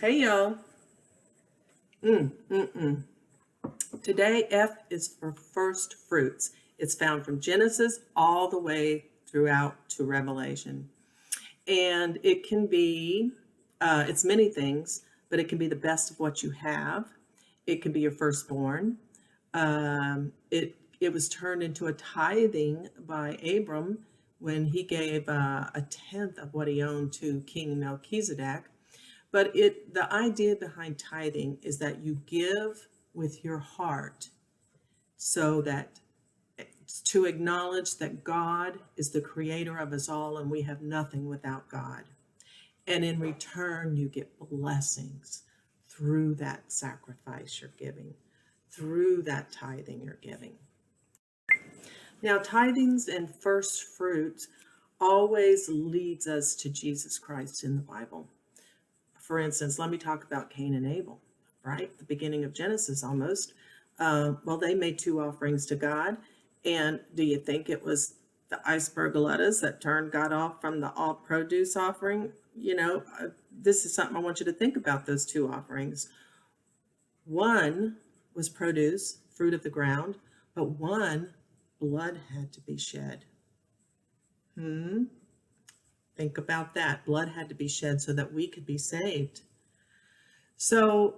Hey y'all. Mm, mm, mm. Today, F is for first fruits. It's found from Genesis all the way throughout to Revelation. And it can be, it's many things, but it can be the best of what you have. It can be your firstborn. It was turned into a tithing by Abram when he gave a tenth of what he owned to King Melchizedek. But the idea behind tithing is that you give with your heart so that to acknowledge that God is the creator of us all and we have nothing without God. And in return, you get blessings through that sacrifice you're giving, through that tithing you're giving. Now, tithings and first fruits always leads us to Jesus Christ in the Bible. For instance, let me talk about Cain and Abel, right? The beginning of Genesis almost. Well, they made two offerings to God. And do you think it was the iceberg lettuce that turned God off from the all produce offering? This is something I want you to think about, those two offerings. One was produce, fruit of the ground, but one, blood had to be shed. Think about that. Blood had to be shed so that we could be saved. So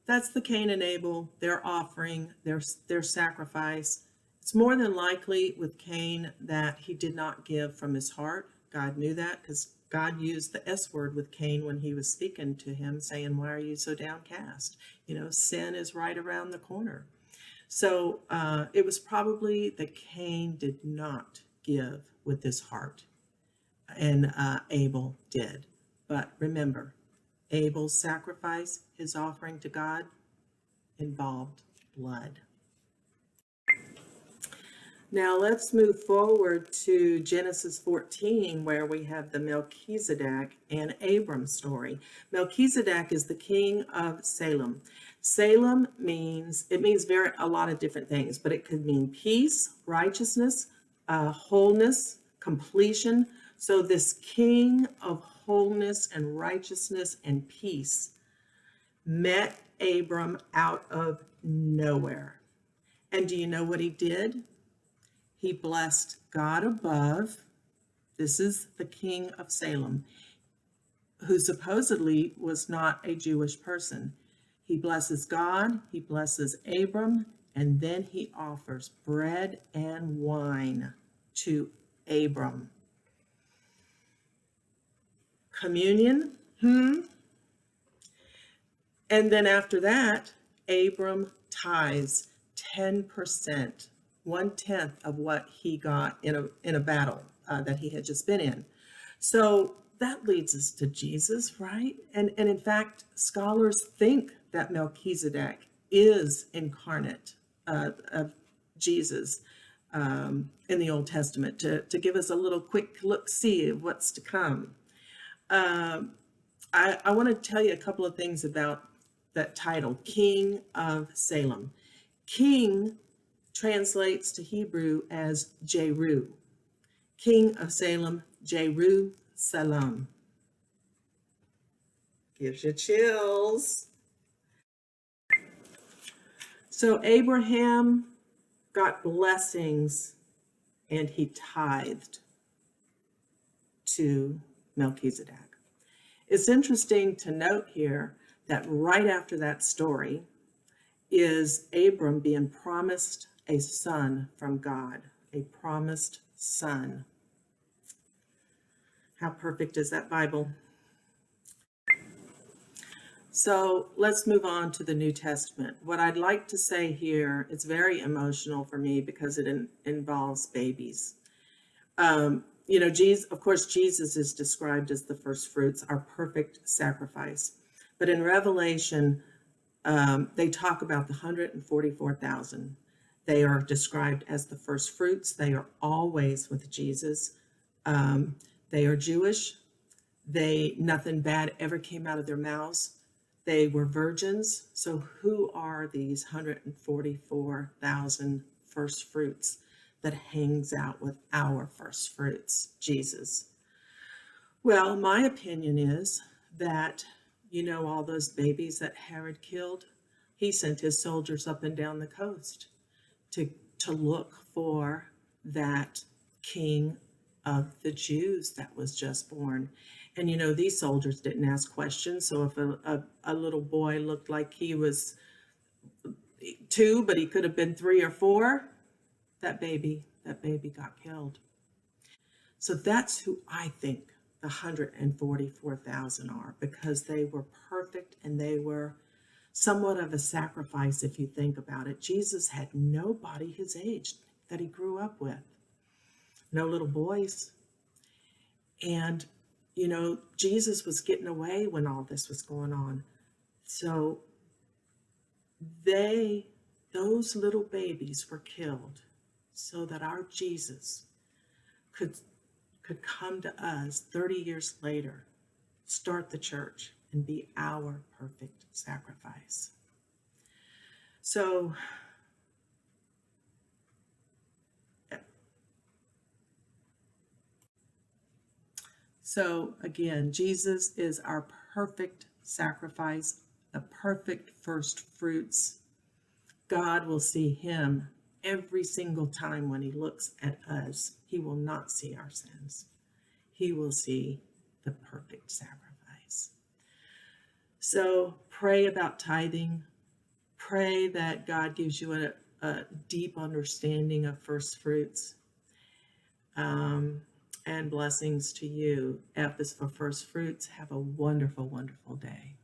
that's the Cain and Abel, their offering, their sacrifice. It's more than likely with Cain that he did not give from his heart. God knew that because God used the S word with Cain when he was speaking to him, saying, "Why are you so downcast? Sin is right around the corner." So it was probably that Cain did not give with his heart, and Abel did. But remember, Abel's sacrifice, his offering to God, involved blood. Now let's move forward to Genesis 14, where we have the Melchizedek and Abram story. Melchizedek is the king of Salem. Salem means a lot of different things, but it could mean peace, righteousness, wholeness, completion. So this king of wholeness and righteousness and peace met Abram out of nowhere. And do you know what he did? He blessed God above. This is the king of Salem, who supposedly was not a Jewish person. He blesses God, he blesses Abram, and then he offers bread and wine to Abram. Communion, And then after that, Abram tithes 10%, 1/10 of what he got in a battle that he had just been in. So that leads us to Jesus, right? And in fact, scholars think that Melchizedek is incarnate of Jesus in the Old Testament to give us a little quick look-see of what's to come. I want to tell you a couple of things about that title, King of Salem. King translates to Hebrew as Jeru. King of Salem, Jerusalem. Gives you chills. So Abraham got blessings and he tithed to Melchizedek. It's interesting to note here that right after that story is Abram being promised a son from God, a promised son. How perfect is that Bible? So let's move on to the New Testament. What I'd like to say here, it's very emotional for me because it involves babies. Jesus, of course, Jesus is described as the first fruits, our perfect sacrifice. But in Revelation, they talk about the 144,000. They are described as the first fruits. They are always with Jesus. They are Jewish. Nothing bad ever came out of their mouths. They were virgins. So who are these 144,000 first fruits that hangs out with our first fruits, Jesus? Well, my opinion is that You know, all those babies that Herod killed? He sent his soldiers up and down the coast to, to look for that king of the Jews that was just born. And you know, these soldiers didn't ask questions. So if a little boy looked like he was two, but he could have been three or four, that baby got killed. So that's who I think the 144,000 are, because they were perfect and they were somewhat of a sacrifice if you think about it. Jesus had nobody his age that he grew up with, no little boys. And, you know, Jesus was getting away when all this was going on. So they, those little babies were killed so that our Jesus could could come to us 30 years later, start the church, and be our perfect sacrifice. So, so again, Jesus is our perfect sacrifice, the perfect first fruits. God will see him every single time when he looks at us. He will not see our sins. He will see the perfect sacrifice. So pray about tithing. Pray that God gives you a deep understanding of first fruits, and blessings to you. F is for first fruits. Have a wonderful, wonderful day.